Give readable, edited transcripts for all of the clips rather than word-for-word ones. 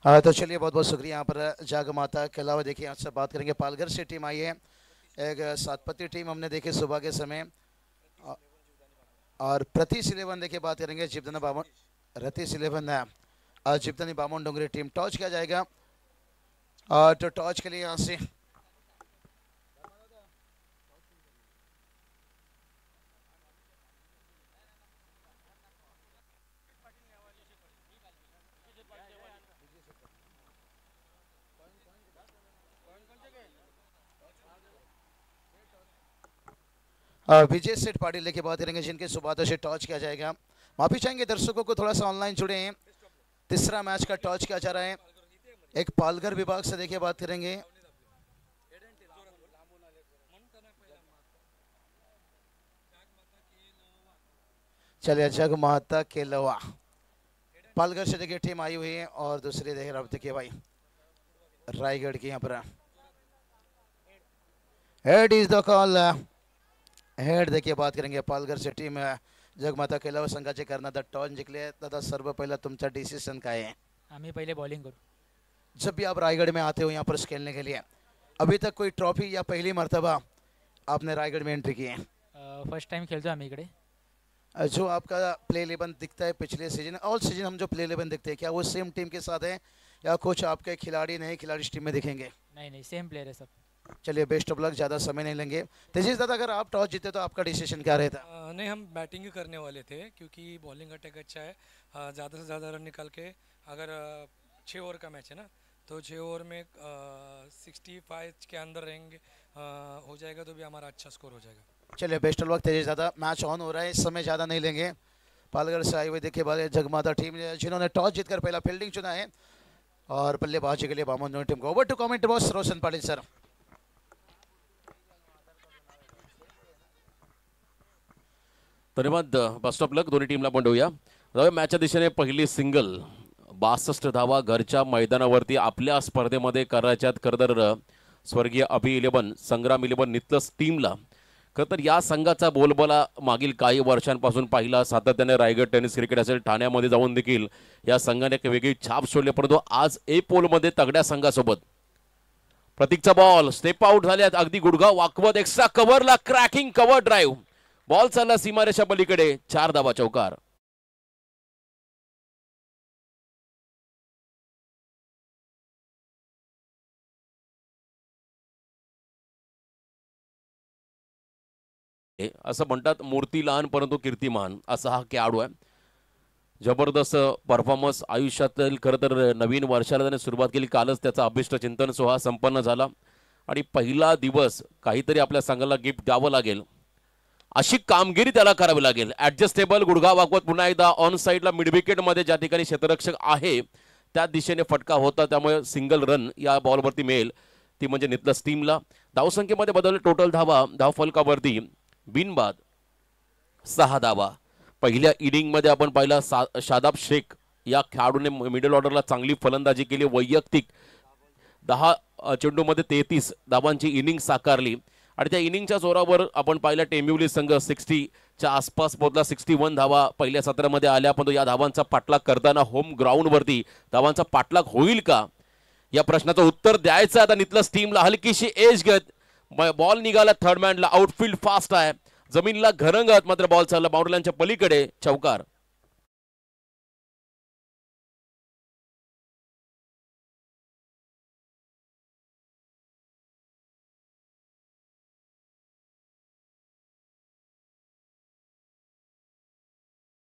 हाँ तो चलिए बहुत बहुत शुक्रिया। यहाँ पर जागमाता के अलावा देखिए यहाँ से बात करेंगे, पालघर से टीम आई है, एक सातपत्ती टीम हमने देखी सुबह के समय। अ- और प्रतीश 11 देखिए बात करेंगे, जिब्दना बामन रतीश 11 है और जिब्दनी बामन डोंगरी टीम। टॉस किया जाएगा और तो टॉस के लिए यहाँ से विजय सेठ पाटिल लेके बात करेंगे, जिनके सुबह से टॉस किया जाएगा। माफी चाहेंगे दर्शकों को, थोड़ा सा ऑनलाइन जुड़े हैं। तीसरा मैच का टॉस किया जा रहा है, एक पालघर विभाग से देखिए बात करेंगे। चलिए जग माता के लवा पालघर से देखिए टीम आई हुई है, और दूसरी देखिए अब देखिए भाई रायगढ़ की यहाँ पर head is the call. Head देखिए बात करेंगे पालघर से टीम जगमाता के अलावा संघाचे करणार टॉस जिंकले। दादा सर्व पहिला तुमचा डिसिजन काय है? आम्ही पहिले बॉलिंग करू। जब भी आप रायगढ़ में आते हो यहाँ पर खेलने के लिए, अभी तक कोई ट्रॉफी या पहली मर्तबा आपने रायगढ़ में एंट्री की है? फर्स्ट टाइम खेलतो आम्ही इकडे। जो आपका प्ले 11 दिखता है पिछले सीजन, ऑल सीजन हम जो प्ले 11 दिखते हैं, क्या वो सेम टीम के साथ है या कुछ आपके खिलाड़ी नए खिलाड़ी इस टीम में दिखेंगे? नहीं नहीं, सेम प्लेयर है सब। चलिए बेस्ट ऑफ लक, ज़्यादा समय नहीं लेंगे। तेजीश दादा, अगर आप टॉस जीते तो आपका डिसीजन क्या रहता? नहीं, हम बैटिंग ही करने वाले थे क्योंकि बॉलिंग अटैक अच्छा है। ज़्यादा से ज़्यादा रन निकाल के, अगर 6 ओवर का मैच है ना, तो 6 ओवर में 65 के अंदर रहेंगे, हो जाएगा तो भी हमारा अच्छा स्कोर हो जाएगा। चलिए बेस्ट ऑफ लक तेजीश दादा। मैच ऑन हो रहा है, इस समय ज़्यादा नहीं लेंगे। पालघर से आई हुई देखिए बात जगमाता टीम, जिन्होंने टॉस जीतकर पहला फील्डिंग चुना है, और बल्लेबाजी के लिए बामन टीम को। Over to comment boss Roshan Patil sir. धन्यवाद, बेस्ट ऑफ लक दोन्ही टीमला पण देऊया। जाऊया मॅचच्या दिशेने। पहिली सिंगल 62 धावा घरच्या मैदानावरती आपल्या स्पर्धेमध्ये करायच्यात। खरं तर स्वर्गीय अभि 11 संग्राम 11 नितलस टीमला खरं तर या संघाचा बोलबाला मागील काही वर्षांपासून पाहिला। सातत्याने रायगड टेनिस क्रिकेट असेल, ठाण्यामध्ये जाऊन देखील या संघाने एक वेगळी छाप सोडली, परंतु आज ए पोलमध्ये तगड्या संघासोबत प्रतीकचा बॉल स्टेप आउट झाल्यात, अगदी गुडघा वाकवत एक्स्ट्रा कव्हरला क्रॅकिंग कव्हर ड्राईव्ह, बॉल चालला सीमारेषा पलीकडे, 4 धावा चौकार। असं म्हणतात मूर्ती लहान परंतु कीर्तिमान, असा हा खेळाडू आहे। जबरदस्त परफॉर्मन्स आयुष्यातील खरं तर नवीन वर्षाला त्याने सुरुवात केली। कालच त्याचा अभिष्ट चिंतन सोहळा संपन्न झाला आणि पहिला दिवस काहीतरी आपल्या संघाला गिफ्ट द्यावं लागेल अशी कामगिरी त्याला करावी लागेल। ॲडजस्टेबल गुडघा वाकवत पुन्हा एकदा ऑन साईडला मिड विकेटमध्ये ज्या ठिकाणी क्षेत्ररक्षक आहे त्या दिशेने फटका होता, त्यामुळे सिंगल रन या बॉलवरती मिळेल, ती म्हणजे नितलस टीमला। धावसंख्येमध्ये बदल, टोटल धावा धावफलकावरती बिनबाद 6 धावा। पहिल्या इनिंगमध्ये आपण पाहिला शादाब शेख या खेळाडूने मिडल ऑर्डरला चांगली फलंदाजी केली, वैयक्तिक 10 चेंडूमध्ये 33 धावांची इनिंग साकारली आणि त्या इनिंगच्या जोरावर आपण पाहिला टेंबिवली संघ 60च्या आसपास पोहोचला। 61 धावा पहिल्या सत्रामध्ये आल्या, पण या धावांचा पाठलाग करताना होम ग्राउंडवरती धावांचा पाठलाग होईल का या प्रश्नाचं उत्तर द्यायचं आता नितलस टीमला। हलकीशी एज घेत बॉल निघाला थर्ड मॅनला, आउटफील्ड फास्ट आहे, जमीनला घरंगत, मात्र बॉल चालला बाउंड्रीलाईनच्या पलीकडे, चौकार।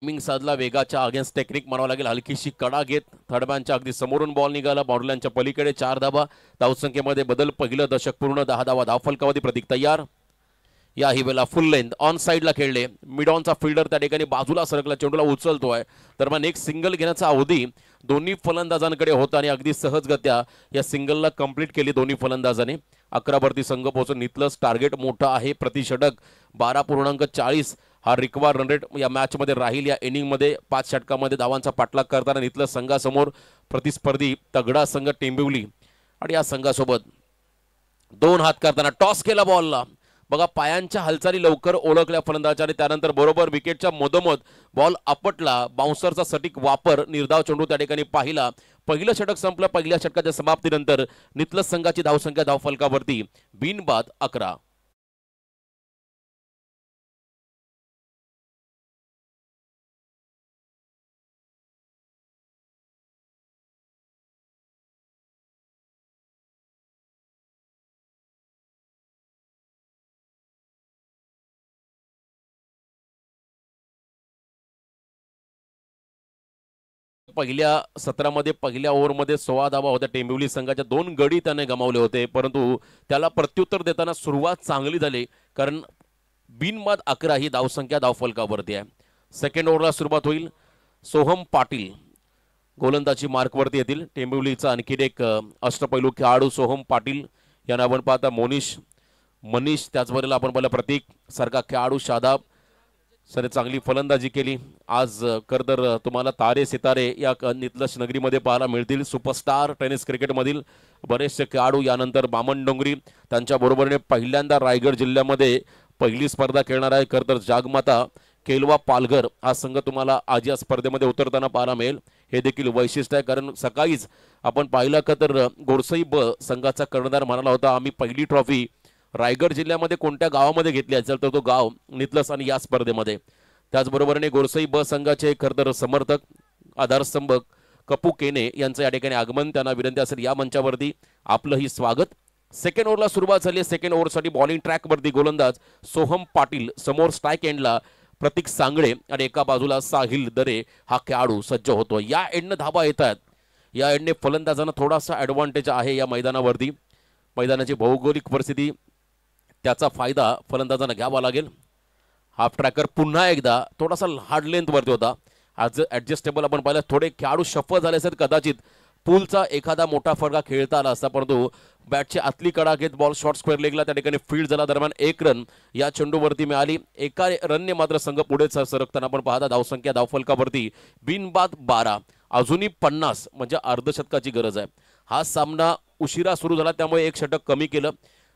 टायमिंग साधला, वेगाच्या अगेन्स्ट टेक्निक म्हणावं लागेल। हलकीशी कडा घेत थर्डमॅनच्या अगदी समोरून बॉल निघाला बाउंड्रीलाईनच्या पलीकडे, 4 धावा। धावसंख्येमध्ये बदल, पहिलं दशक पूर्ण, 10 धावा धावफलकावधी। प्रतीक तयार, या ही वेळेला फुल लेंथ ऑन साईडला खेळले, मिड ऑनचा फिल्डर त्या ठिकाणी बाजूला सरकला, चेंडूला उचलतोय, दरम्यान एक सिंगल घेण्याचा अवधी दोन्ही फलंदाजांकडे होता आणि अगदी सहजगत्या या सिंगलला कंप्लीट केली दोन्ही फलंदाजांनी। 11 वरती संघ पोहोचून नितलस टार्गेट मोठा आहे, प्रतिषटक 12.40 हा रिक्वायर रन रेट या मॅचमध्ये राहील। या इनिंगमध्ये 5 षटकामध्ये धावांचा पाठलाग करताना नितलस संघासमोर प्रतिस्पर्धी तगडा संघ टेंबिवली आणि या संघासोबत 2 हात करताना टॉस केला बॉलला, बघा पायांच्या हालचाली लवकर ओळखल्या फलंदाजाने, त्यानंतर बरोबर विकेटच्या मधोमध बॉल आपटला, बाउन्सरचा सटीक वापर, निर्धाव चेंडू त्या ठिकाणी पाहिला. पहिलं षटक संपलं. पहिल्या षटकाच्या समाप्तीनंतर नितलस संघाची धावसंख्या धावफलकावरती बिनबाद 11. पहिल्या सत्रामध्ये पहिल्या ओव्हरमध्ये 16 धावा होत्या टेंबिवली संघाच्या. 2 गडी त्याने गमावले होते, परंतु त्याला प्रत्युत्तर देताना सुरुवात चांगली झाली, कारण बिनबाद 11 ही धावसंख्या धावफलकावरती आहे. सेकंड ओव्हरला सुरुवात होईल. सोहम पाटील गोलंदाजी मार्कवरती येतील. टेंबिवलीचा आणखी एक अष्टपैलू खेळाडू सोहम पाटील यांना आपण पाहता. मनीष त्याचबरोबर आपण पाहिलं प्रतीक सारखा खेळाडू, शादाब सर चांगली फलंदाजी केली आज. खरंतर तुम्हाला तारे सितारे या नितलस नगरीमध्ये पाहायला मिळतील. सुपरस्टार टेनिस क्रिकेटमधील बरेचसे खेळाडू. यानंतर बामन डोंगरी त्यांच्या बरोबरीने पहिल्यांदा रायगड जिल्ह्यामध्ये पहिली स्पर्धा खेळणार आहे. खरंतर जागमाता केलवा पालघर हा संघ तुम्हाला आज या स्पर्धेमध्ये उतरताना पाहायला मिळेल. हे देखील वैशिष्ट्य आहे, कारण सकाळीच आपण पाहिलं का तर गोरसई ब संघाचा कर्णधार म्हणाला होता आम्ही पहिली ट्रॉफी रायगड जिल्ह्यामध्ये कोणत्या गावामध्ये घेतली असेल तर तो गाव नितलस आणि या स्पर्धेमध्ये. त्याचबरोबरने गोरसई ब संघाचे खरंतर समर्थक आधारस्तंभ कपू केने यांचं या ठिकाणी आगमन. त्यांना विनंती असेल या मंचावरती आपलंही स्वागत. सेकंड ओव्हरला सुरुवात झाली. सेकंड ओव्हरसाठी बॉलिंग ट्रॅकवरती गोलंदाज सोहम पाटील, समोर स्ट्राईक एंडला प्रतीक सांगळे आणि एका बाजूला साहिल दरे हा खेळाडू सज्ज होतो. या एंडनं धाबा येत आहेत. या एंडने फलंदाजांना थोडासा ॲडव्हान्टेज आहे या मैदानावरती. मैदानाची भौगोलिक परिस्थिती, त्याचा फायदा फलंदाजांना घ्यावा लागेल. हाफ ट्रॅकर पुन्हा एकदा थोडासा हार्ड लेंथवरती होता. आज ॲडजस्टेबल आपण पाहिलं. थोडे खेळाडू शफल झाले असत, कदाचित पूलचा एखादा मोठा फटका खेळता आला असता, परंतु बॅटची आतली कडा घेत बॉल शॉर्ट स्क्वेअर लेगला त्या ठिकाणी फील्ड झाला. दरम्यान 1 रन या चेंडूवरती मिळाली. एका रनने मात्र संघ पुढे सरकताना आपण पाहता. धावसंख्या धावफलकावरती बिनबाद 12. अजूनही 50 म्हणजे अर्धशतकाची गरज आहे. हा सामना उशिरा सुरू झाला, त्यामुळे 1 षटक कमी केलं.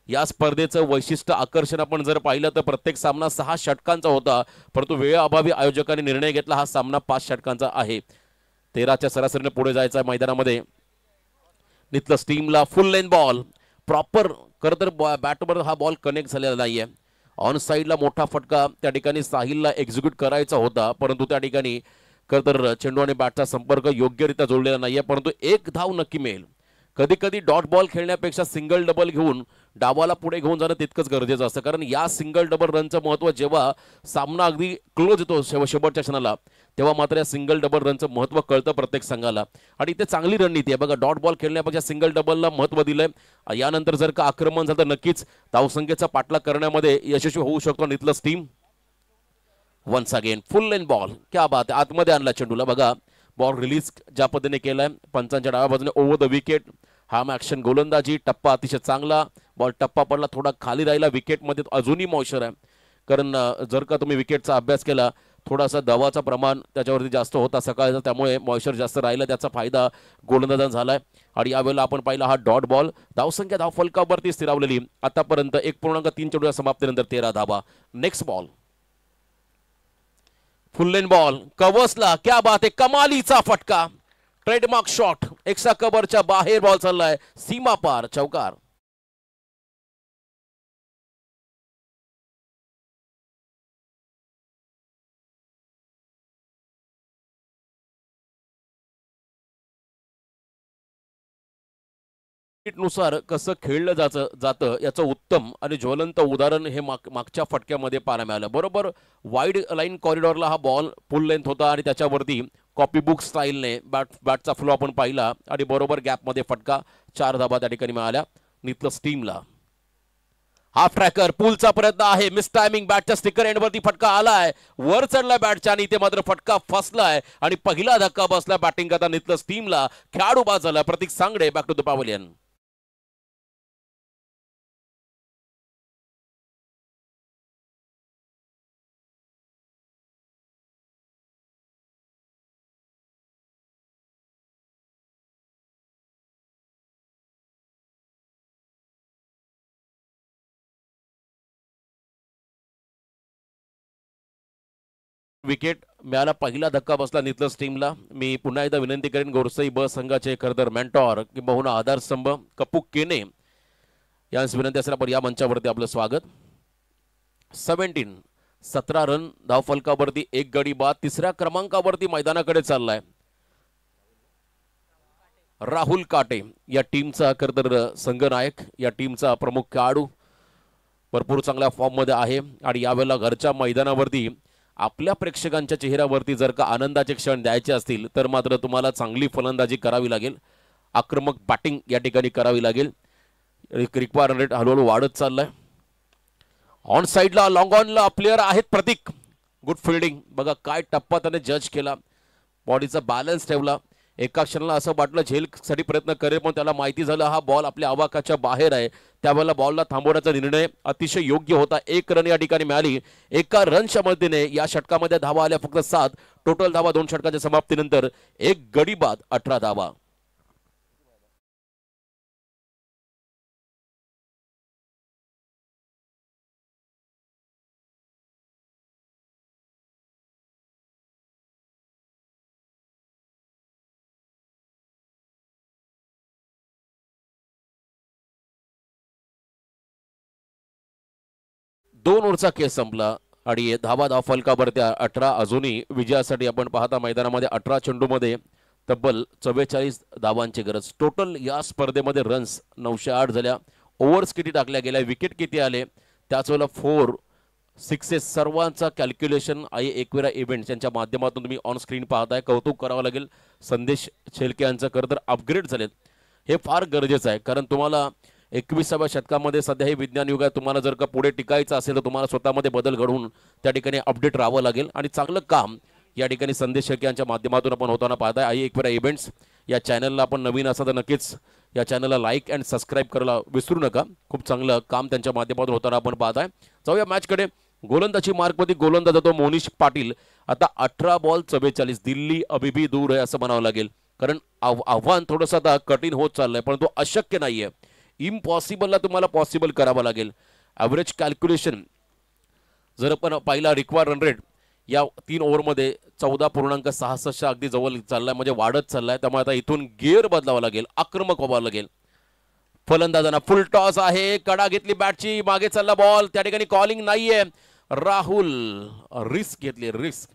या स्पर्धेचं वैशिष्ट्य आकर्षण आपण जर पाहिलं तर प्रत्येक सामना 6 षटकांचा होता, परंतु वेळेअभावी आयोजकांनी निर्णय घेतला हा सामना 5 षटकांचा आहे. 13च्या सरासरीने पुढे जायचा मैदानामध्ये. नितलस टीमला फुल लेन बॉल प्रॉपर. खरं तर बॅटवर हा बॉल कनेक्ट झालेला नाहीये. ऑन साईडला मोठा फटका त्या ठिकाणी साहिलला एक्झिक्यूट करायचा होता, परंतु त्या ठिकाणी खरं तर चेंडू आणि बॅटचा संपर्क योग्यरित्या जोडलेला नाहीये. परंतु 1 धाव नक्की मिळेल. कधी कधी डॉट बॉल खेळण्यापेक्षा सिंगल डबल घेऊन डावाला पुढे घेऊन जाणं तितकंच गरजेचं असतं, कारण या सिंगल डबल रनचं महत्त्व जेव्हा सामना अगदी क्लोज येतो शेवटच्या क्षणाला, तेव्हा मात्र या सिंगल डबल रनचं महत्त्व कळतं प्रत्येक संघाला. आणि इथे चांगली रणनीती आहे बघा. डॉट बॉल खेळण्यापेक्षा सिंगल डबलला महत्त्व दिलंय. यानंतर जर का आक्रमण झालं तर नक्कीच धावसंख्येचा पाठलाग करण्यामध्ये यशस्वी होऊ शकतो नितलस team. Once again full length ball. क्या बात आहे. आतमध्ये आणला चेंडूला. बघा बॉल रिलीज ज्या पद्धतीने केलाय पंचांच्या डाव्या बाजूने ओव्हर द विकेट. हा ॲक्शन गोलंदाजी टप्पा अतिशय चांगला. बॉल टप्पा पडला, थोडा खाली राहिला. विकेटमध्ये अजूनही मॉइश्चर आहे, कारण जर का तुम्ही विकेटचा अभ्यास केला थोडासा दवाचा प्रमाण त्याच्यावरती जास्त होता सकाळचा, त्यामुळे मॉइश्चर जास्त राहिला. त्याचा फायदा गोलंदाजांना झालाय. आणि यावेळेला आपण पाहिला हा डॉट बॉल. धावसंख्या धावफलकावरती स्थिरावलेली आतापर्यंत 1.3 चेंडूच्या समाप्तीनंतर 13 धावा. Next ball full length ball कव्हर्सला. क्या बात आहे. कमालीचा फटका, ट्रेडमार्क शॉट. एक्स्ट्रा कव्हरच्या बाहेर बॉल चाललाय, सीमा पार, चौकार. नुसार कसं खेळलं जातं याचं उत्तम आणि ज्वलंत उदाहरण हे मागच्या फटक्यामध्ये पाहायला मिळालं. बरोबर वाईड लाईन कॉरिडॉरला हा बॉल फुल लेंथ होता आणि त्याच्यावरती कॉपीबुक स्टाईलने बॅटचा फ्लो आपण पाहिला आणि बरोबर गॅपमध्ये फटका. 4 धाबा त्या ठिकाणी मिळाल्या नितलस टीमला. हाफ ट्रॅकर पूलचा प्रयत्न आहे. Miss timing. बॅटच्या स्टिकर एंडवरती फटका आलाय, वर चढला बॅटच्या आणि इथे मात्र फटका फसलाय आणि पहिला धक्का बसला बॅटिंग करता नितलस टीमला. खेळाडू बाद झाला. Pratik Sangade back to the pavilion. Wicket मिळाला, पहिला धक्का बसला नितलस टीमला. मी पुन्हा एकदा विनंती करेन गोरसई ब संघाचे खरं तर मेंटॉर किंबहुना आधारस्तंभ कप्पू केने यांस विनंती असेल आपण या मंचावरती आपलं स्वागत. 17 रन धावफलकावरती एक गडी बाद. तिसऱ्या क्रमांकावरती मैदानाकडे चाललाय राहुल काटे, या टीमचा खरं तर संघनायक, या टीमचा प्रमुख खेळाडू. भरपूर चांगल्या फॉर्ममध्ये आहे आणि यावेळेला घरच्या मैदानावरती आपल्या प्रेक्षकांच्या चेहऱ्यावरती जर का आनंदाचे क्षण द्यायचे असतील तर मात्र तुम्हाला चांगली फलंदाजी करावी लागेल, आक्रमक बॅटिंग या ठिकाणी करावी लागेल. रिक्वायर्ड रेट हळूहळू वाढत चाललाय. ऑन साईडला लॉंग ऑनला प्लेयर आहेत प्रतीक. Good fielding. बघा काय टप्पा त्याने जज केला, बॉडीचा बॅलन्स ठेवला. एका क्षणाला असं वाटलं झेलसाठी प्रयत्न करेल, पण त्याला माहिती झालं हा बॉल आपल्या आवाकाच्या बाहेर आहे. त्यावेळेला बॉलला थांबवण्याचा निर्णय अतिशय योग्य होता. 1 रन या ठिकाणी मिळाली. एका रनच्या मदतीने या षटकामध्ये धावा आल्या फक्त 7. टोटल धावा 2 षटकाच्या समाप्तीनंतर 1 गडी बाद 18 धावा. दोन ओव्हरचा खेळ संपला आणि धावा फलकावरती 18. अजूनही विजयासाठी आपण पाहता मैदानामध्ये 18 चेंडूमध्ये तब्बल 44 धावांची गरज. टोटल या स्पर्धेमध्ये रन्स 908 झाल्या. ओव्हर्स किती टाकल्या गेल्या, विकेट किती आले, त्याच वेळेला 4 सिक्सेस सर्वांचा कॅल्क्युलेशन आहे एकविरा इव्हेंट्स यांच्या माध्यमातून तुम्ही ऑन स्क्रीन पाहताय. कौतुक करावं लागेल. संदेश शेलके यांचं खरं तर अपग्रेड झालेत, हे फार गरजेचं आहे. कारण तुम्हाला 21व्या शतकामध्ये सध्या हे विज्ञान युग आहे. तुम्हाला जर का पुढे टिकायचं असेल तर तुम्हाला स्वतःमध्ये बदल घडवून त्या ठिकाणी अपडेट राहावं लागेल. आणि चांगलं काम या ठिकाणी संदेश शेळके यांच्या माध्यमातून आपण होताना पाहताय. आई एकविरा इव्हेंट्स या चॅनलला आपण नवीन असा तर नक्कीच या चॅनलला लाईक अँड सबस्क्राईब करायला विसरू नका. खूप चांगलं काम त्यांच्या माध्यमातून होताना आपण पाहताय. जाऊया मॅचकडे. गोलंदाजी मार्कमध्ये गोलंदाज जातो मोनिश पाटील. आता 18 बॉल 44. दिल्ली अभी भी दूर आहे असं म्हणावं लागेल, कारण आव्हान थोडंसं आता कठीण होत चाललंय, परंतु अशक्य नाहीये. इम्पॉसिबलला तुम्हाला पॉसिबल करावं लागेल. ॲव्हरेज कॅल्क्युलेशन जर आपण पाहिला, रिक्वायर्ड रन रेट या 3 ओव्हरमध्ये 14.66 अगदी जवळ चाललाय, म्हणजे वाढत चाललाय. त्यामुळे आता इथून गिअर बदलावं लागेल, आक्रमक व्हावं लागेल. फलंदाजांना फुल टॉस आहे, कडा घेतली बॅटची, मागे चालला बॉल, त्या ठिकाणी कॉलिंग नाहीये. राहुल रिस्क घेतली, रिस्क,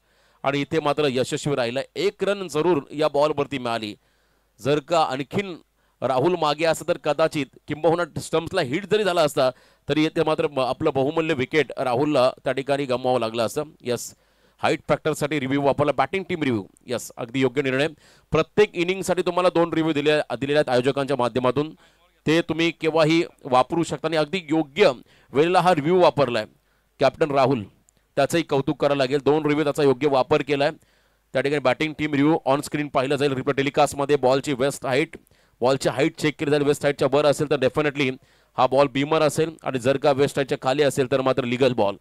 आणि इथे मात्र यशस्वी राहिला. 1 रन जरूर या बॉलवरती मिळाली. जर का आणखीन राहुल मागे असं तर कदाचित किंबहुना स्टम्प्सला हिट जरी झाला असता तरी येथे मात्र आपलं बहुमूल्य विकेट राहुलला त्या ठिकाणी गमवावं लागलं असं. यस, हाईट फॅक्टरसाठी रिव्ह्यू वापरला, बॅटिंग टीम रिव्ह्यू. यस, अगदी योग्य निर्णय. प्रत्येक इनिंगसाठी तुम्हाला 2 रिव्ह्यू दिलेले आहेत आयोजकांच्या माध्यमातून. ते तुम्ही केव्हाही वापरू शकता आणि अगदी योग्य वेळेला हा रिव्ह्यू वापरलाय कॅप्टन राहुल, त्याचंही कौतुक करायला लागेल. 2 रिव्ह्यू त्याचा योग्य वापर केलाय. त्या ठिकाणी batting team review on screen पाहिलं जाईल रिप्ले टेलिकास्टमध्ये. बॉलची वेस्ट हाईट, बॉलची हाईट चेक केली जाईल. वेस्ट हाईटच्या वर असेल तर डेफिनेटली हा बॉल बीमर असेल, आणि जर का वेस्ट हाईटच्या खाली असेल तर मात्र legal ball.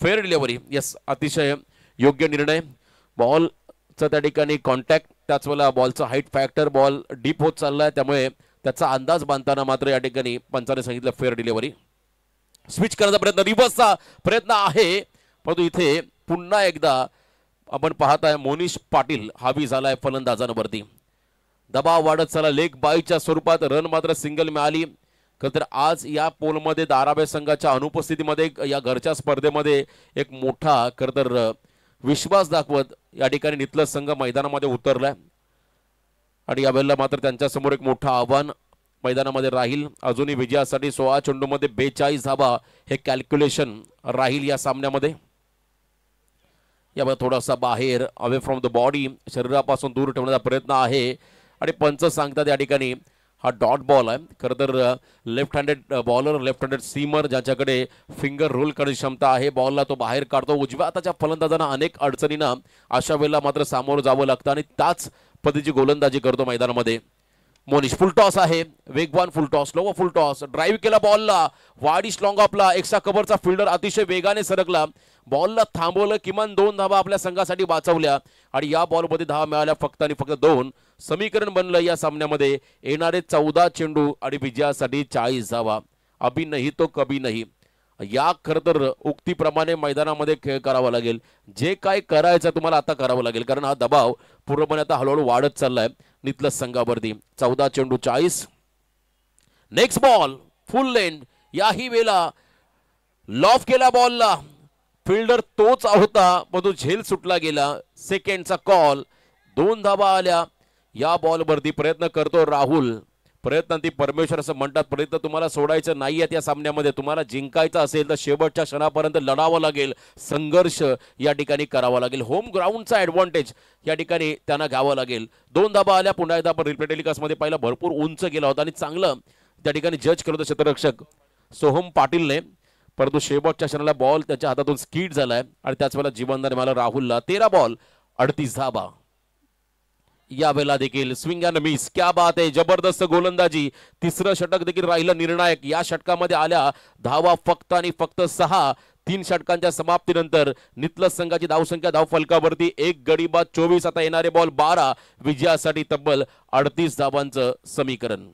Fair delivery. Yes, अतिशय योग्य निर्णय. बॉलचं त्या ठिकाणी कॉन्टॅक्ट, त्याच वेळेला बॉलचा हाईट फॅक्टर, बॉल डीप होत चाललाय, त्यामुळे त्याचा अंदाज बांधताना मात्र या ठिकाणी पंचाने सांगितलं फेअर डिलिव्हरी. स्विच करण्याचा प्रयत्न, रिव्हर्सचा प्रयत्न आहे, परंतु इथे पुन्हा एकदा आपण पाहताय मोनिश पाटील हावी झालाय फलंदाजांवरती. दबाव वाढत चालला. लेग बायच्या स्वरूपात रन मात्र सिंगल मिळाली. खरं तर आज या पोलमध्ये धारावे संघाच्या अनुपस्थितीमध्ये या घरच्या स्पर्धेमध्ये एक मोठा खरं तर विश्वास दाखवत या ठिकाणी नितलस संघ मैदानामध्ये उतरलाय, आणि यावेळेला मात्र त्यांच्यासमोर एक मोठं आव्हान मैदानामध्ये राहील. अजूनही विजयासाठी 16 चेंडूमध्ये 42 धावा हे कॅल्क्युलेशन राहील या सामन्यामध्ये. यामध्ये थोडासा बाहेर अवे फ्रॉम द बॉडी, शरीरापासून दूर ठेवण्याचा प्रयत्न आहे, आणि पंच सांगतात या ठिकाणी हा डॉट बॉल आहे. खरं तर left handed bowler, left handed seamer ज्याच्याकडे फिंगर रोल करण्याची क्षमता आहे, बॉलला तो बाहेर काढतो. उजव्या हाताच्या फलंदाजांना अनेक अडचणींना अशा वेळेला मात्र सामोरं जावं लागतं, आणि त्याच पद्धतीची गोलंदाजी करतो मैदानामध्ये मोनिश. फुल टॉस आहे, वेगवान फुल टॉस, लो फुल टॉस, ड्राईव्ह केला बॉलला, वाडी स्लॉंग ऑफला, एक्स्ट्रा कव्हरचा फिल्डर अतिशय वेगाने सरकला, बॉलला थांबवलं, किमान 2 धावा आपल्या संघासाठी वाचवल्या, आणि या बॉलमध्ये धावा मिळाल्या फक्त आणि फक्त 2. समीकरण बनलं या सामन्यामध्ये. येणारे 14 चेंडू आणि विजयासाठी 40 धावा. अभी नाही तो कभी नाही. या खरं तर उक्तीप्रमाणे मैदानामध्ये खेळ करावा लागेल. जे काय करायचं तुम्हाला आता करावं लागेल, कारण हा दबाव पूर्णपणे आता हळूहळू वाढत चाललाय नितलस संघावरती. 14 चेंडू 40. नेक्स्ट बॉल फुल लेन. याही वेळेला लॉफ केला बॉलला, फिल्डर तोच होता पण तो झेल सुटला गेला. सेकंडचा कॉल. 2 धावा आल्या या बॉलवरती. प्रयत्न करतो राहुल. प्रयत्नांती परमेश्वर असं म्हणतात. प्रयत्न तुम्हाला सोडायचं नाही आहेत या सामन्यामध्ये. तुम्हाला जिंकायचं असेल तर शेवटच्या क्षणापर्यंत लढावं लागेल. संघर्ष या ठिकाणी करावा लागेल. होम ग्राउंडचा ॲडव्हान्टेज या ठिकाणी त्यांना घ्यावं लागेल. 2 धाबा आल्या. पुन्हा एकदा आपण रिप्ले टेलिकास्टमध्ये पाहिलं, भरपूर उंच गेला होता आणि चांगलं त्या ठिकाणी जज केलं होतं क्षेत्ररक्षक सोहम पाटीलने. परंतु शेवटच्या क्षणाला बॉल त्याच्या हातातून स्कीड झालाय आणि त्याच वेळेला जीवनदान मला राहुलला. 13 बॉल 38 धाबा. यावेळेला देखील स्विंग अँड मिस. क्या बात आहे, जबरदस्त गोलंदाजी. तिसरं षटक देखील राहिलं निर्णायक. या षटकामध्ये आल्या धावा फक्त आणि फक्त 6. 3 षटकांच्या समाप्तीनंतर नितलस संघाची धावसंख्या धावफलकावरती 1 गडी बाद 24. आता येणारे बॉल 12. विजयासाठी तब्बल 38 धावांचं समीकरण.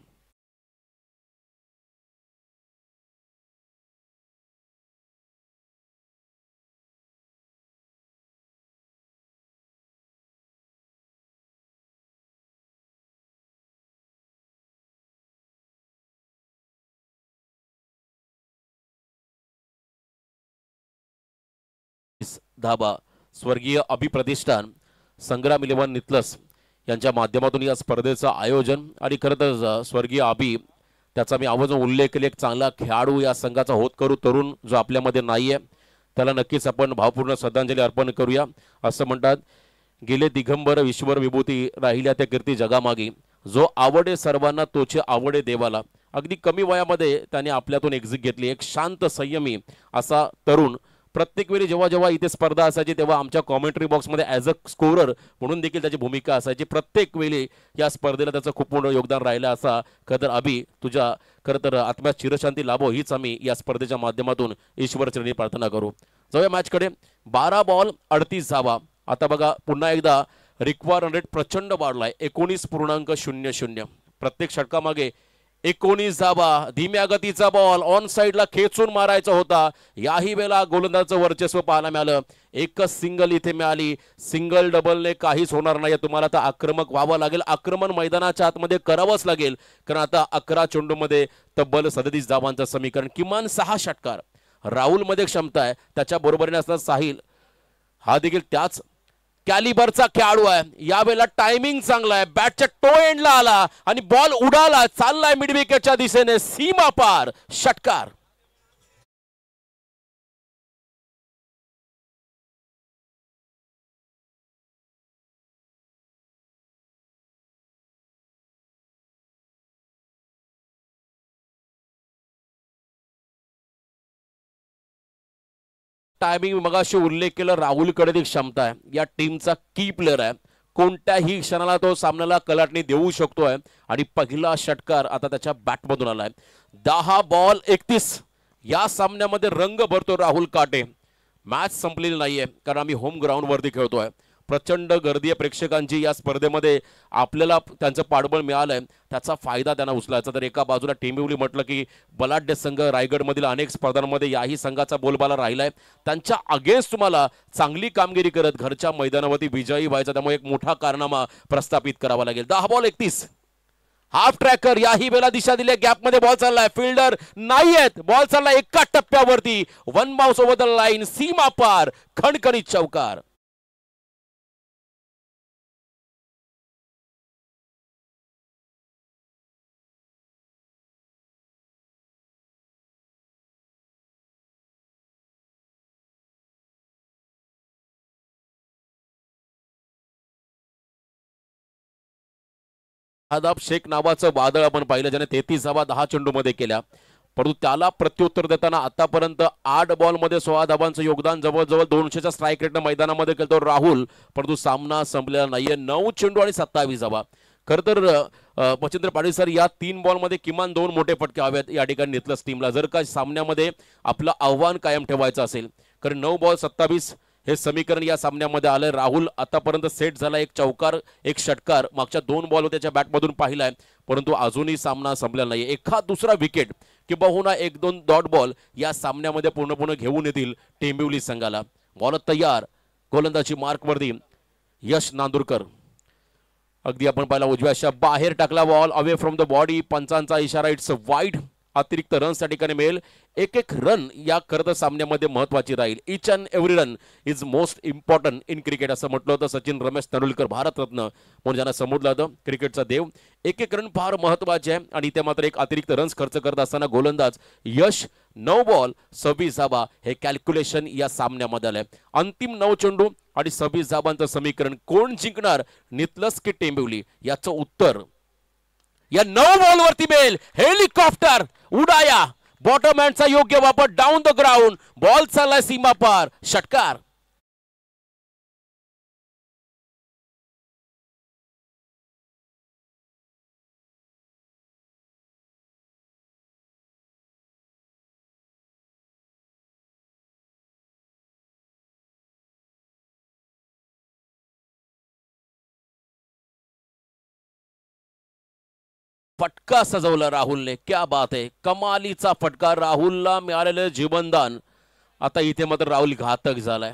धाबा स्वर्गीय अभिप्रतिष्ठान, संग्राम 11 नितलस यांच्या माध्यमातून या स्पर्धेचं आयोजन. आणि खरं तर स्वर्गीय अभि, त्याचा मी आवर्जून उल्लेख केला, एक चांगला खेळाडू या संघाचा होत करू तरुण जो आपल्यामध्ये नाहीये, त्याला नक्कीच आपण भावपूर्ण श्रद्धांजली अर्पण करूया. असं म्हणतात, गेले दिगंबर ईश्वर विभूती राहिल्या त्या कीर्ती जगामागी. जो आवडे सर्वांना तोचे आवडे देवाला. अगदी कमी वयामध्ये त्याने आपल्यातून एक्झिट घेतली. एक शांत संयमी असा तरुण. प्रत्येक वेळी जेव्हा जेव्हा इथे स्पर्धा असायची तेव्हा आमच्या कॉमेंट्री बॉक्समध्ये ॲज अ स्कोरर म्हणून देखील त्याची भूमिका असायची. प्रत्येक वेळी या स्पर्धेला त्याचं खूप मोठं योगदान राहिलं. असा खरं तर अभि, तुझ्या खरं तर आत्म्यात चिरशांती लाभो हीच आम्ही या स्पर्धेच्या माध्यमातून ईश्वरचरणी प्रार्थना करू. जाऊया मॅचकडे. 12 बॉल 38 धावा. आता बघा पुन्हा एकदा रिक्वायर रन रेट प्रचंड वाढलाय. 19.00. प्रत्येक षटकामागे 19 धावा. धीम्या गतीचा बॉल ऑन साईडला खेचून मारायचा होता. याही वेळेला गोलंदाजाचं वर्चस्व पाहायला मिळालं. एकच सिंगल इथे मिळाली. सिंगल डबलने काहीच होणार नाही. तुम्हाला आता आक्रमक व्हावं लागेल. आक्रमण मैदानाच्या आतमध्ये करावंच लागेल, कारण आता 11 चेंडूमध्ये तब्बल 37 धावांचं समीकरण. किमान 6 षटकार राहुल मध्ये क्षमता आहे. त्याच्या बरोबरीने असतात साहिल, हा देखील त्याच कॅलिबरचा खेळाडू आहे. यावेळेला टायमिंग चांगला आहे. बॅटच्या टो एंडला आला आणि बॉल उडाला. चाललाय मिड विकेटच्या दिशेने. सीमा पार षटकार. टायमिंग मगाशी उल्लेख केला, राहुलकडे ती क्षमता आहे. या टीमचा की प्लेअर आहे. कोणत्याही क्षणाला तो सामन्याला कलाटणी देऊ शकतोय. आणि पहिला षटकार आता त्याच्या बॅटमधून आलाय. 10 बॉल 31. या सामन्यामध्ये रंग भरतो राहुल काटे. मॅच संपलेली नाहीये, कारण आम्ही होम ग्राउंड वरती खेळतोय. प्रचंड गर्दी प्रेक्षकांची या स्पर्धेमध्ये. आपल्याला त्यांचं पाठबळ मिळालंय, त्याचा फायदा त्यांना उचलायचा. तर एका बाजूला टीमिवली म्हटलं की बलाढ्य संघ रायगडमधील अनेक स्पर्धांमध्ये याही संघाचा बोलबाला राहिलाय. त्यांच्या अगेन्स्ट तुम्हाला चांगली कामगिरी करत घरच्या मैदानावरती विजयी व्हायचा. त्यामुळे एक मोठा कारनामा प्रस्थापित करावा लागेल. 10 बॉल 31. Half tracker. याही वेळेला दिशा दिली. गॅपमध्ये बॉल चाललाय. फिल्डर नाहीयेत. बॉल चाललाय एका टप्प्यावरती. 1 बाउन्स ओव्हर द लाईन. सीमा पार. खणखणीत चौकार. आदाब शेख नावाचं वादळ आपण पाहिलं, ज्याने 33 धावा 10 चेंडूमध्ये केल्या. परंतु त्याला प्रत्युत्तर देताना आतापर्यंत 8 बॉलमध्ये 16 धावांचं योगदान. जवळजवळ 200च्या स्ट्राईक रेटनं मैदानामध्ये केलं राहुल. परंतु सामना संपलेला नाहीये. 9 चेंडू आणि 27 धावा. खरं तर मच्छिंद्र पाटील सर, या 3 बॉलमध्ये किमान 2 मोठे फटके हवेत या ठिकाणी नितलस टीमला, जर का सामन्यामध्ये आपलं आव्हान कायम ठेवायचं असेल. कारण 9 बॉल 27 हे समीकरण या सामन्यामध्ये आलंय. राहुल आतापर्यंत सेट झाला, एक चौकार एक षटकार मागच्या 2 बॉलवर त्याच्या बॅटमधून पाहिलाय, परंतु अजूनही सामना संपलेला नाही. एखाद दुसरा विकेट किंबहुना 1-2 डॉट बॉल या सामन्यामध्ये पूर्णपणे घेऊन येतील टेंबिवली संघाला. बॉल तयार, गोलंदाजी मार्कवरती यश नांदुरकर. अगदी आपण पाहिला उजव्याच्या बाहेर टाकला ball, away from the body. पंचांचा इशारा, इट्स वाईड. अतिरिक्त रन्स त्या ठिकाणी मिळेल. एक एक रन या खरं सामन्यामध्ये महत्वाची राहील. Each and every run is most important in cricket असं म्हटलं होतं सचिन रमेश तेंडुलकर, भारतरत्न म्हणून ज्यांना संबोधलं होतं क्रिकेटचा देव. एक एक रन फार महत्वाचे आहे आणि ते मात्र एक अतिरिक्त रन्स खर्च करत असताना गोलंदाज यश 9 बॉल 26 धाबा हे कॅल्क्युलेशन या सामन्यामध्ये आलंय. अंतिम 9 चेंडू आणि 26 धाबांचं समीकरण कोण जिंकणार, नितलस की टेंबिवली, याचं उत्तर या 9 बॉलवरती मिळेल. हेलिकॉप्टर उडाया, बॉटमहँडचा योग्य वापर, डाऊन द ग्राउंड, बॉल चाललाय सीमा पार, षटकार. फटका सजवला राहुलने, क्या बात आहे, कमालीचा फटका राहुलला मिळालेलं जीवनदान. आता इथे मात्र राहुल घातक झालाय.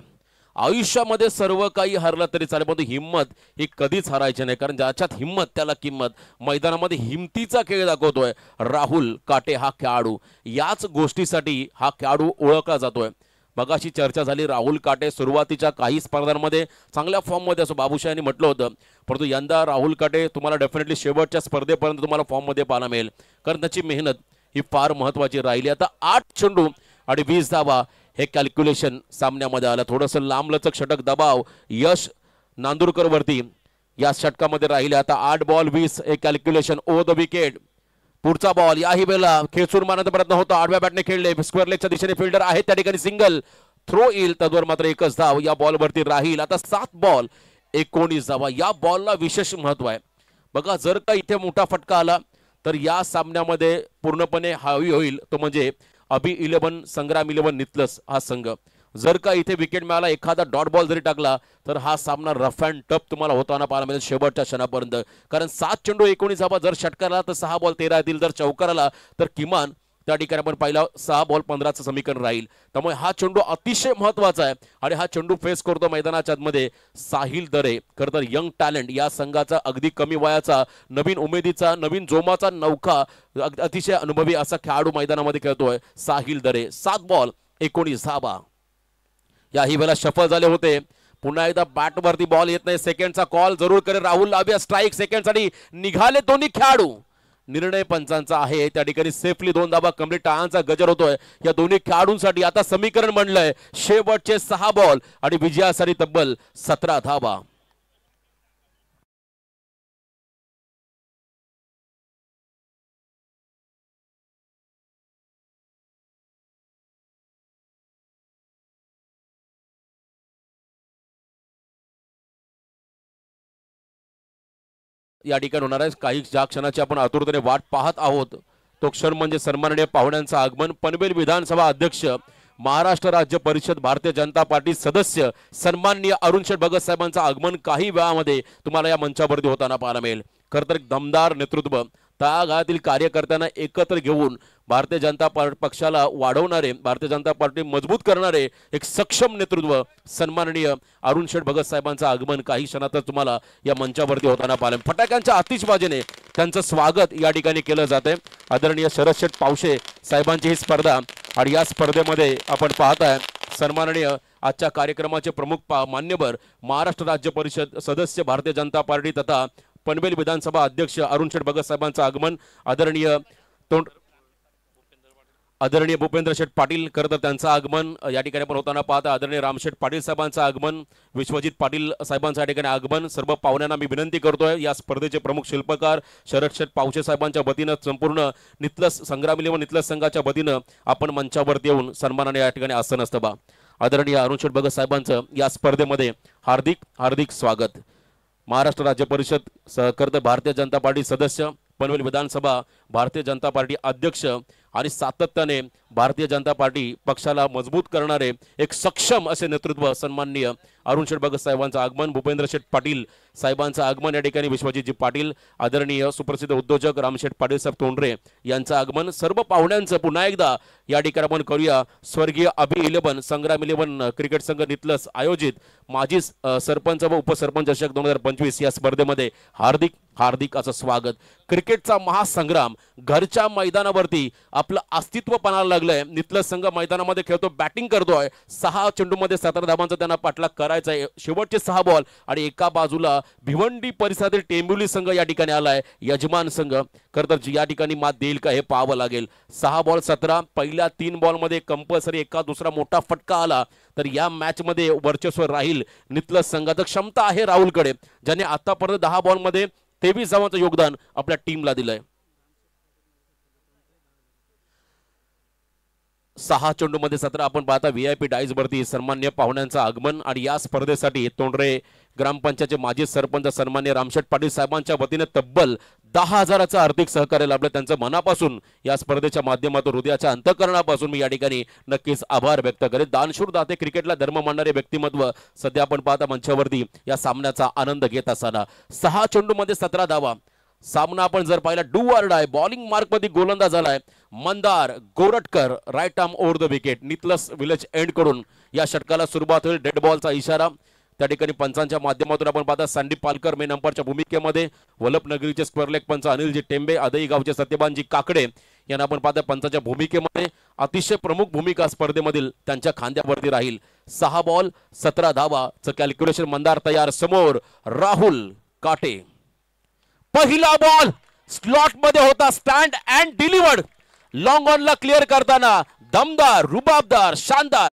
आयुष्यामध्ये सर्व काही हरलं तरी चालेल, पण हिम्मत ही कधीच हरायची नाही, कारण ज्याच्यात हिम्मत त्याला किंमत. मैदानामध्ये हिमतीचा खेळ दाखवतोय राहुल काटे हा खेळाडू. याच गोष्टीसाठी हा खेळाडू ओळखला जातोय. मगाशी चर्चा झाली, राहुल काटे सुरुवातीच्या काही स्पर्धांमध्ये चांगल्या फॉर्ममध्ये असं बाबूशाहांनी म्हटलं होतं, परंतु यंदा राहुल काटे तुम्हाला डेफिनेटली शेवटच्या स्पर्धेपर्यंत तुम्हाला फॉर्ममध्ये पाहायला मिळेल, कारण त्याची मेहनत ही फार महत्त्वाची राहिली. आता 8 चेंडू आणि 20 धावा हे कॅल्क्युलेशन सामन्यामध्ये आलं. थोडंसं लांबलचक षटक दबाव यश नांदुरकरवरती या षटकामध्ये राहिले. आता 8 बॉल 20 हे कॅल्क्युलेशन, ओव्हर द विकेट. पुढचा बॉल याही वेळेला खेचून मारण्याचा प्रयत्न होता, आडव्या बॅटने खेळले, स्क्वेअर लेगच्या दिशेने फिल्डर आहे त्या ठिकाणी, सिंगल थ्रो येईल, तद्वर मात्र एकच धाव या बॉलवरती राहील. आता 7 बॉल 19 धावा. या बॉलला विशेष महत्व आहे बघा, जर का इथे मोठा फटका आला तर या सामन्यामध्ये पूर्णपणे हावी होईल तो म्हणजे अभि 11 संग्राम 11 नितलस हा संघ. जर का इथे विकेट मिळाला, एखादा डॉट बॉल जरी टाकला तर हा सामना रफ अँड टफ तुम्हाला होताना पाहायला मिळेल शेवटच्या क्षणापर्यंत, कारण 7 चेंडू 19 धावा. जर षटकाराला तर 6 बॉल 13 येतील, जर चौकाराला तर किमान त्या ठिकाणी आपण पाहिला 6 बॉल 15चं समीकरण राहील. त्यामुळे हा चेंडू अतिशय महत्वाचा आहे आणि हा चेंडू फेस करतो मैदानाच्या आतमध्ये साहिल दरे. खरं तर यंग टॅलेंट या संघाचा, अगदी कमी वयाचा, नवीन उमेदीचा, नवीन जोमाचा नौका, अतिशय अनुभवी असा खेळाडू मैदानामध्ये खेळतोय साहिल दरे. 7 बॉल 19 धावा. याही वेळेला शफल झाले होते. पुन्हा एकदा बॅटवरती बॉल येत नाही, सेकंडचा कॉल जरूर करेल राहुल. अभ्या स्ट्राईक सेकंडसाठी निघाले दोन्ही खेळाडू. निर्णय पंचांचा आहे त्या ठिकाणी, सेफली 2 धावा कंप्लीट. टाळांचा गजर होतोय या दोन्ही खेळाडूंसाठी. आता समीकरण म्हणलंय शेवटचे 6 बॉल आणि विजयासाठी तब्बल 17 धावा. या ठिकाणी होणार आहे काही ज्या क्षणाची आपण आतुरतेने वाट पाहत आहोत तो क्षण म्हणजे सन्माननीय पाहुण्यांचं आगमन. पनवेल विधानसभा अध्यक्ष, महाराष्ट्र राज्य परिषद भारतीय जनता पार्टी सदस्य सन्माननीय अरुण शेठ भगत साहेबांचं आगमन काही वेळामध्ये तुम्हाला या मंचावरती होताना पाहायला मिळेल. खरं तर दमदार नेतृत्व, तळागाळातील कार्यकर्त्यांना एकत्र घेऊन भारतीय जनता पक्षाला वाढवणारे, भारतीय जनता पार्टी मजबूत करणारे एक सक्षम नेतृत्व सन्माननीय अरुण शेठ भगत साहेबांचं आगमन काही क्षणातच तुम्हाला या मंचावरती होताना पाहायला. फटाक्यांच्या आतिषबाजीने त्यांचं स्वागत या ठिकाणी केलं जाते. आदरणीय शरद शेठ पावशे साहेबांची ही स्पर्धा आणि या स्पर्धेमध्ये आपण पाहताय सन्माननीय आजच्या कार्यक्रमाचे प्रमुख मान्यवर, महाराष्ट्र राज्य परिषद सदस्य भारतीय जनता पार्टी तथा पनवेल विधानसभा अध्यक्ष अरुण शेठ भगत साहेबांचं आगमन. आदरणीय भूपेंद्र शेठ पाटील, खरं तर त्यांचं आगमन या ठिकाणी पण होताना पाहता. आदरणीय रामशेठ पाटील साहेबांचं आगमन, विश्वजित पाटील साहेबांचं या ठिकाणी आगमन. सर्व पाहुण्यांना मी विनंती करतोय, या स्पर्धेचे प्रमुख शिल्पकार शरद शेठ पावशे साहेबांच्या वतीनं संपूर्ण नितलस संग्राम 11 नितलस संघाच्या वतीनं आपण मंचावरती येऊन सन्मानाने या ठिकाणी आसन असतं बा. आदरणीय अरुण शेठ भगत साहेबांचं या स्पर्धेमध्ये हार्दिक हार्दिक स्वागत. महाराष्ट्र राज्य परिषद खरं तर भारतीय जनता पार्टी सदस्य, पनवेल विधानसभा भारतीय जनता पार्टी अध्यक्ष आणि सातत्याने भारतीय जनता पार्टी पक्षाला मजबूत करणारे एक सक्षम असे नेतृत्व सन्माननीय अरुण शेठ भगत साहेबांचं आगमन, भूपेंद्र शेठ पाटील साहेबांचं आगमन, या ठिकाणी विश्वजितजी पाटील, आदरणीय सुप्रसिद्ध उद्योजक रामशेठ पाटील साहेब तोंडरे यांचं आगमन, सर्व पाहुण्यांचं पुन्हा एकदा या ठिकाणी आपण करूया. स्वर्गीय अभि 11 संग्राम 11 क्रिकेट संघ नितलस आयोजित माजी सरपंच व उपसरपंच चषक 2025 या स्पर्धेमध्ये हार्दिक हार्दिक असं स्वागत. क्रिकेटचा महासंग्राम घरच्या मैदानावरती आपलं अस्तित्व पणाला लागलंय. नितलस संघ मैदानामध्ये खेळतो, बॅटिंग करतोय, 6 चेंडूमध्ये 17 धावांचा त्यांना पाठलाग करायचा आहे. शेवटचे 6 बॉल आणि एका बाजूला भिवंडी परिसरातील टेंबुली संघ या ठिकाणी आलाय, यजमान संघ. खरं तर या ठिकाणी मात देईल का हे पाहावं लागेल. 6 बॉल 17, पहिल्या 3 बॉलमध्ये कंपल्सरी एका दुसरा मोठा फटका आला तर या मॅच मध्ये वर्चस्व राहील नितलस संघाचं. क्षमता आहे राहुलकडे, ज्याने आतापर्यंत 10 बॉलमध्ये 23 धावांचं योगदान आपल्या टीमला दिलंय. 6 चेंडूमध्ये 17 आपण पाहता VIP डाईज वरती सन्मान्य पाहुण्यांचं आगमन. आणि या स्पर्धेसाठी तोंडरे ग्रामपंचायतचे माजी सरपंच सन्मान्य रामशेठ पाटील साहेबांच्या वतीने तब्बल 10,000चं आर्थिक सहकार्य लाभलं. त्यांचं मनापासून या स्पर्धेच्या माध्यमातून हृदयाच्या अंतःकरणापासून मी या ठिकाणी नक्कीच आभार व्यक्त करेन. दानशूर दाते, क्रिकेटला धर्म मानणारे व्यक्तिमत्व सध्या आपण पाहता मंचावरती या सामन्याचा आनंद घेत असताना. 6 चेंडूमध्ये 17 धावा. सामना आपण जर पाहिला do or die, bowling mark मध्ये गोलंदाज झालाय Mandar Goratkar, right arm over the wicket. नितलस विलेज एंड कडून या षटकाला सुरुवात होईल. डेड बॉलचा इशारा त्या ठिकाणी पंचांच्या माध्यमातून आपण पाहता. संदीप पालकर मेन अंपायरच्या भूमिकेमध्ये, वल्लभनगरीचे स्क्वेअर लेग पंच अनिलजी टेंबे, आदई गावचे सत्यबानजी काकडे यांना आपण पाहता पंचांच्या भूमिकेमध्ये. अतिशय प्रमुख भूमिका स्पर्धेमधील त्यांच्या खांद्यावरती राहील. 6 बॉल 17 धावाचं कॅल्क्युलेशन. मंदार तयार, समोर राहुल काटे. पहिला बॉल स्लॉट मध्ये होता, stand and delivered. Long on ला क्लिअर करताना दमदार, रुबाबदार, शानदार.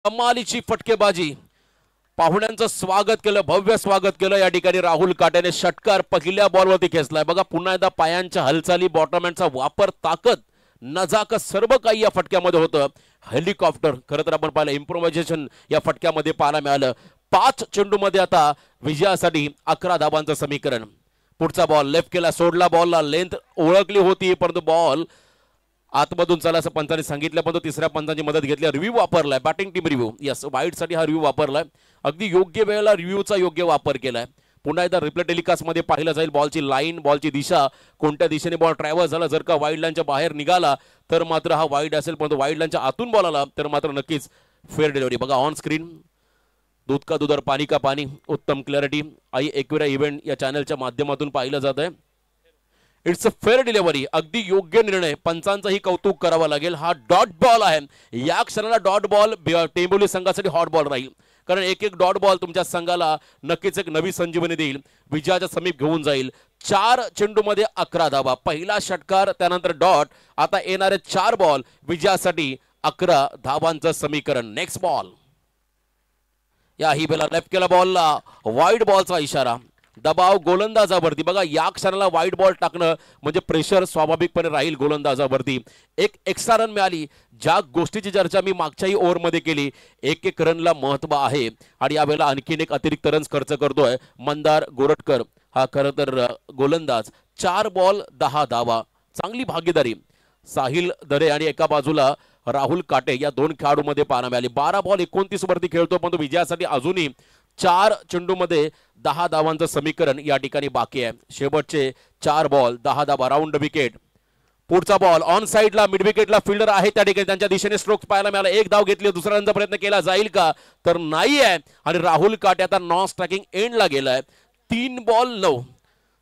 कमालीची फटकेबाजी. पाहुण्यांचं स्वागत केलं, भव्य स्वागत केलं. या ठिकाणी राहुल काट्याने षटकार पहिल्या बॉलवरती खेचलाय. बघा पुन्हा एकदा पायांच्या हालचाली, बॉटमहँडचा वापर, ताकद, नजाकत सर्व काही या फटक्यामध्ये होतं. हेलिकॉप्टर खरं तर आपण पाहिलं, इम्प्रोव्हायझेशन या फटक्यामध्ये पाहायला मिळालं. 5 चेंडूमध्ये आता विजयासाठी 11 धावांचं समीकरण. पुढचा बॉल लेफ्ट केला, सोडला, बॉलला लेंथ ओळखली होती परंतु बॉल आतमधून चला असं पंचांनी सांगितलं, पण तो तिसऱ्या पंचांची मदत घेतली. रिव्ह्यू वापरलाय, बॅटिंग टीम रिव्ह्यू. यस, वाईडसाठी हा रिव्ह्यू वापरलाय. अगदी योग्य वेळेला रिव्ह्यूचा योग्य वापर केलाय. पुन्हा एकदा रिप्ले टेलिकास्ट मध्ये पाहिलं जाईल बॉलची लाईन, बॉलची दिशा, कोणत्या दिशेने बॉल ट्रॅव्हल झाला. जर का वाईड लाईनच्या बाहेर निघाला तर मात्र हा वाईड असेल, पण वाईड लाईनच्या आतून बॉल आला तर मात्र नक्कीच फेअर डिलिव्हरी. बघा ऑन स्क्रीन दूध का दूध और पाणी का पाणी, उत्तम क्लॅरिटी आई एक्विरा इव्हेंट या चॅनलच्या माध्यमातून पाहिलं जात आहे. It's a fair delivery. अगदी योग्य निर्णय. पंचांचंही कौतुक करावं लागेल. हा डॉट बॉल आहे. या क्षणाला डॉट बॉल टेंबोली संघासाठी हॉट बॉल राहील, कारण एक एक डॉट बॉल तुमच्या संघाला नक्कीच एक नवी संजीवनी देईल, विजयाच्या समीप घेऊन जाईल. 4 चेंडूमध्ये 11 धावा. पहिला षटकार, त्यानंतर डॉट. आता येणारे 4 बॉल विजयासाठी 11 धावांचं समीकरण. Next ball. याही बेला लेफ्ट केला, बॉलला वाईड बॉलचा इशारा. दबाव गोलंदाजावरती. बघा या क्षणाला वाईड बॉल टाकणं म्हणजे प्रेशर स्वाभाविकपणे राहील गोलंदाजावरती. एक एक्स्ट्रा रन मिळाली. ज्या गोष्टीची चर्चा मी मागच्याही ओव्हरमध्ये केली, एक एक रनला महत्व आहे आणि यावेळेला आणखीन एक अतिरिक्त रन खर्च करतोय मंदार गोरटकर हा खरं तर गोलंदाज. 4 बॉल 10 धावा. चांगली भागीदारी साहिल दरे आणि एका बाजूला राहुल काटे या 2 खेळाडूंमध्ये पाहायला मिळाली. 12 बॉल 29 वरती खेळतो, पण तो विजयासाठी अजूनही 4 चेंडूमध्ये 10 धावांचं समीकरण या ठिकाणी बाकी आहे. शेवटचे 4 बॉल 10 धावा. Round wicket. पुढचा बॉल ऑन साइडला, मिड विकेटला फील्डर आहे त्या ठिकाणी, त्यांच्या दिशेने स्ट्रोक्स पाहायला मिळाला. 1 धाव घेतली, दुसरा रनचा प्रयत्न केला जाईल का तर नाही आहे आणि राहुल काटे आता नॉन स्ट्रायकिंग एंडला गेलाय. 3 बॉल 9.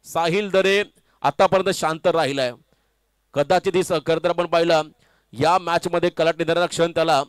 साहिल दरे आतापर्यंत शांत राहिलाय. कदाचित ही खरं तर आपण पाहिलं या मॅच मध्ये कलाट निधनाचा क्षण त्याला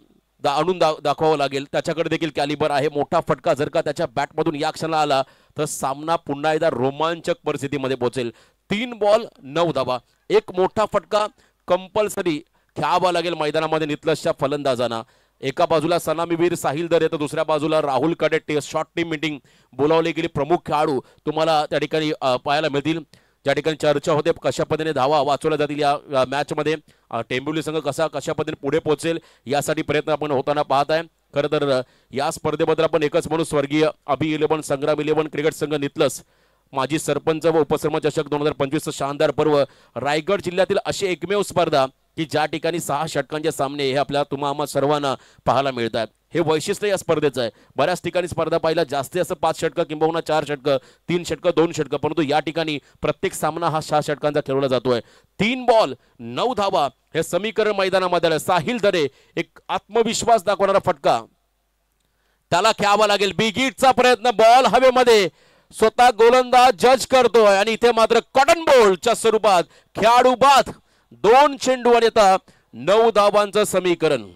आणून दाखवावं लागेल. त्याच्याकडे देखील कॅलिबर आहे. मोठा फटका जर का त्याच्या बॅटमधून या क्षणाला आला तर सामना पुन्हा एकदा रोमांचक परिस्थितीमध्ये पोहोचेल. 3 बॉल 9 धावा. एक मोठा फटका कंपल्सरी खेळावा लागेल मैदानामध्ये नितलसच्या फलंदाजांना. एका बाजूला सलामीवीर साहिल दरे तर दुसऱ्या बाजूला राहुल काटे. शॉर्ट टीम मीटिंग बोलावली गेली. प्रमुख खेळाडू तुम्हाला त्या ठिकाणी पाहायला मिळतील. ज्या ठिकाणी चर्चा होते कशा पद्धतीने धावा वाचवल्या जातील या मॅचमध्ये, टेंबिवली संघ कशा पद्धतीने पुढे पोहोचेल यासाठी प्रयत्न आपण होताना पाहत आहे. खरं तर या स्पर्धेबद्दल आपण एकच म्हणून स्वर्गीय अभि 11 संग्राम 11 क्रिकेट संघ नितलस, माजी सरपंच व उपसरपंच चषक 2025 शानदार पर्व, रायगड जिल्ह्यातील अशी एकमेव स्पर्धा की ज्या ठिकाणी 6 षटकांचे सामने हे आपल्या तुम्हा सर्वांना पाहायला मिळतात. हे वैशिष्ट्य या स्पर्धेचं आहे. बऱ्याच ठिकाणी स्पर्धा पाहिला जास्तीत जास्त 5 षटकं किंबहुना 4 षटकं, 3 षटकं, 2 षटकं, परंतु या ठिकाणी प्रत्येक सामना हा 6 षटकांचा खेळवला जातोय. 3 बॉल 9 धावा हे समीकरण मैदानामध्ये आलं. साहिल दरे एक आत्मविश्वास दाखवणारा फटका त्याला खेळावा लागेल. बिगिटचा प्रयत्न, बॉल हवेमध्ये, स्वतः गोलंदाज जज करतोय आणि इथे मात्र कॉटन बॉलच्या स्वरूपात खेळाडू बाद. 2 चेंडू आणि आता 9 धावांचं समीकरण.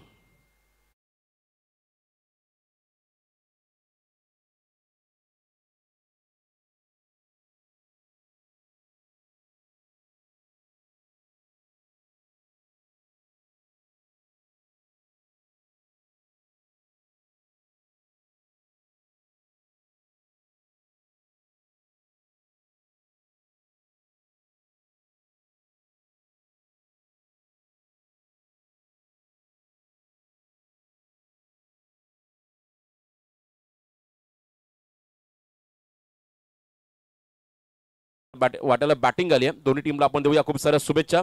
वाट्याला बॅटिंग आली आहे. दोन्ही टीमला आपण देऊया खूप साऱ्या शुभेच्छा.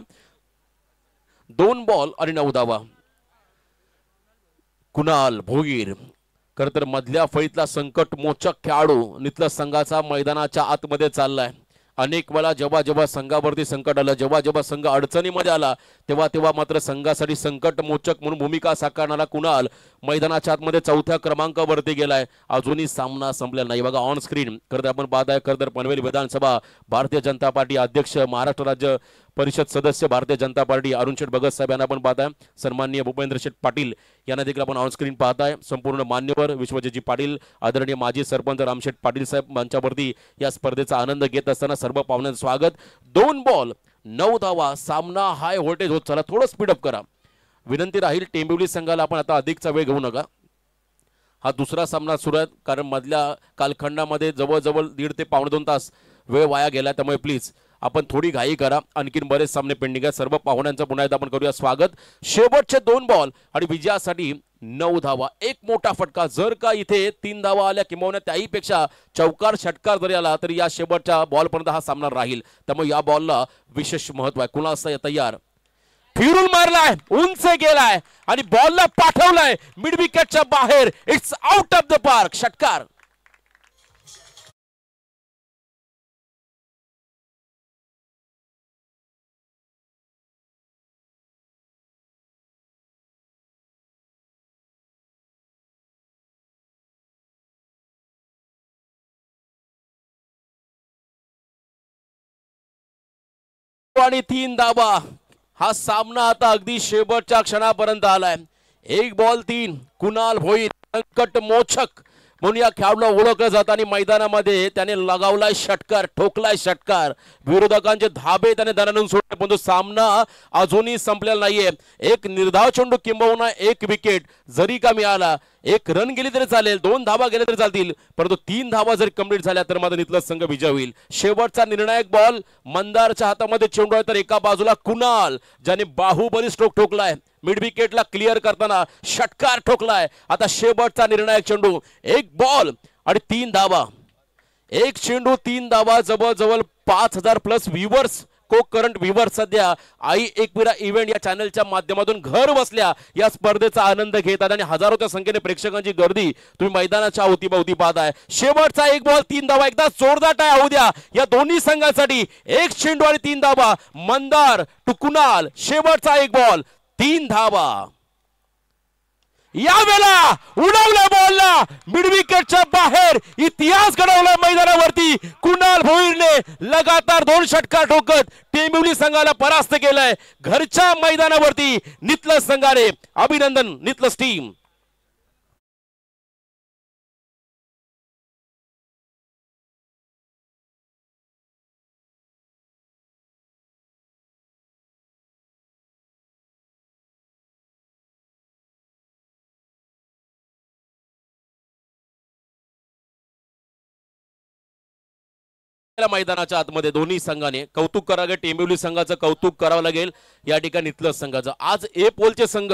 2 बॉल आणि 9 धावा. कुणाल भोईर खर तर मधल्या फळीतला संकट मोचक खेळाडू नितलस संघाचा मैदानाच्या आतमध्ये चाललाय. अनेक वेळा जेव्हा संघावरती संकट आलं, जेव्हा संघ अडचणीमध्ये आला, तेव्हा मात्र संघासाठी संकट मोचक म्हणून भूमिका साकारणारा कुणाल मैदानाच्या आतमध्ये 4थ्या क्रमांकावरती गेलाय. अजूनही सामना संपलेला नाही. बघा ऑन स्क्रीन खरं तर आपण पाहताय, खरं तर पनवेल विधानसभा भारतीय जनता पार्टी अध्यक्ष, महाराष्ट्र राज्य परिषद सदस्य भारतीय जनता पार्टी अरुण शेठ भगत साहेब यांना आपण पाहताय. सन्माननीय भूपेंद्र शेठ पाटील यांना देखील आपण ऑन स्क्रीन पाहताय. संपूर्ण मान्यवर विश्वजीतजी पाटील, आदरणीय माजी सरपंच रामशेठ पाटील साहेब यांच्यावरती या स्पर्धेचा आनंद घेत असताना सर्व पाहुण्यांचं स्वागत. 2 बॉल 9 धावा. सामना हाय व्होल्टेज होत चला, थोडं स्पीडअप करा. विनंती राहील टेंबिवली संघाला आपण आता अधिकचा वेळ घेऊ नका. हा दुसरा सामना सुरू आहे, कारण मधल्या कालखंडामध्ये जवळजवळ 1.5 ते पावणे 2 तास वेळ वाया गेला. त्यामुळे प्लीज आपण थोडी घाई करा. आणखीन बरेच सामने पेंडिंग आहेत. सर्व पाहुण्यांचं पुन्हा एकदा आपण करूया स्वागत. शेवटचे 2 बॉल आणि विजयासाठी 9 धावा. एक मोठा फटका. जर का इथे 3 धावा आल्या किंवा त्याही पेक्षा चौकार षटकार जरी आला तरी या शेवटच्या बॉलपर्यंत हा सामना राहील. त्यामुळे या बॉलला विशेष महत्व आहे. कुणाल असं तयार, फिरून मारलाय, उंच गेलाय आणि बॉलला पाठवलाय मिड विकेटच्या बाहेर. It's out of the park. षटकार. आणि 3 धावा. हा सामना आता अगदी शेवटच्या क्षणापर्यंत आलाय. 1 बॉल 3. कुणाल भोईर संकट मोचक म्हणून या खेळाडूला ओळखलं जातं आणि मैदानामध्ये त्याने लगावलाय षटकार, ठोकलाय षटकार. विरोधकांचे धाबे त्याने दणानून सोडले, परंतु सामना अजूनही संपलेला नाहीये. एक निर्धाव चेंडू किंबहुना 1 विकेट जरी का मिळाला, 1 रन गेली तरी चालेल, 2 धावा गेले तरी चालतील, परंतु 3 धावा जर कंप्लीट झाल्या तर मात्र नितलस संघ विजय होईल. शेवटचा निर्णायक बॉल. मंदारच्या हातामध्ये चेंडू आहे तर एका बाजूला कुणाल ज्याने बाहुबली स्ट्रोक ठोकलाय. मिड विकेटला क्लिअर करताना षटकार ठोकलाय. आता शेवटचा निर्णायक चेंडू. 1 बॉल आणि 3 धावा. 1 चेंडू 3 धावा. जवळजवळ 5000 प्लस व्ह्यूअर्स, को करंट व्ह्यूअर्स सध्या आई एकविरा इव्हेंट या चॅनलच्या माध्यमातून घर बसल्या या स्पर्धेचा आनंद घेतात आणि हजारोच्या संख्येने प्रेक्षकांची गर्दी तुम्ही मैदानाच्या अवतीभवती पाहताय. शेवटचा 1 बॉल 3 धावा. एकदा जोरदार टाळ्या होऊ द्या या दोन्ही संघांसाठी. 1 चेंडू आणि 3 धावा. मंदार टू कुणाल. शेवटचा 1 बॉल 3 धावा. यावेळेला उडवल्या बॉलला मिड विकेटच्या बाहेर. इतिहास घडवला मैदानावरती. कुणाल भोईरने लगातार 2 षटकार ठोकत टेंबिवली संघाला परास्त केलंय घरच्या मैदानावरती. नितलस संघाने अभिनंदन नितलस टीम. मैदानाच्या आतमध्ये दोन्ही संघाने कौतुक करावे. टेंबिवली संघाचं कौतुक करावं लागेल या ठिकाणी नितलस संघाचं. आज ए पोलचे संघ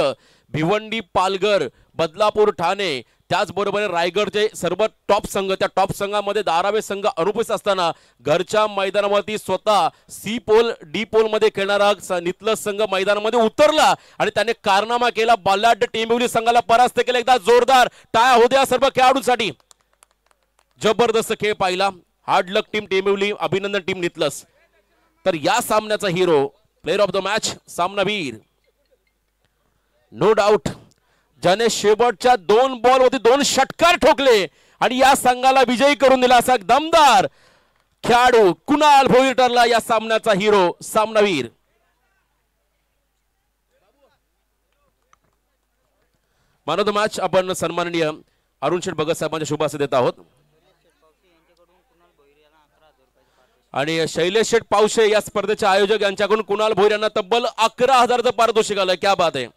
भिवंडी, पालघर, बदलापूर, ठाणे त्याचबरोबर रायगडचे सर्व टॉप संघ, त्या टॉप संघामध्ये 12वे संघ अनुपस्थित असताना घरच्या मैदानावरती स्वतः सी पोल डी पोल मध्ये खेळणारा नितलस संघ मैदानामध्ये उतरला आणि त्याने कारनामा केला. बलाढ्य टेंबिवली संघाला परास्त केलं. एकदा जोरदार टाळ्या होत्या सर्व खेळाडूंसाठी. जबरदस्त खेळ पाहिला. हार्ड लक टीम टेंबिवली, अभिनंदन टीम नितलस. तर या सामन्याचा hero, player of the match, सामनावीर नो डाऊट, ज्याने शेवटच्या 2 बॉल वरती 2 षटकार ठोकले आणि या संघाला विजयी करून दिला असा दमदार खेळाडू कुणाल भोईर ठरला या सामन्याचा हिरो, सामनावीर. मॅन ऑफ द मॅच आपण सन्माननीय अरुण शेठ भगत साहेबांच्या शुभ हस्ते देत आहोत आणि शैलेश शेठ पावशे या स्पर्धेचे आयोजक यांच्याकडून कुणाल भोईर यांना तब्बल 11,000चं पारितोषिक आलं. क्या बात आहे.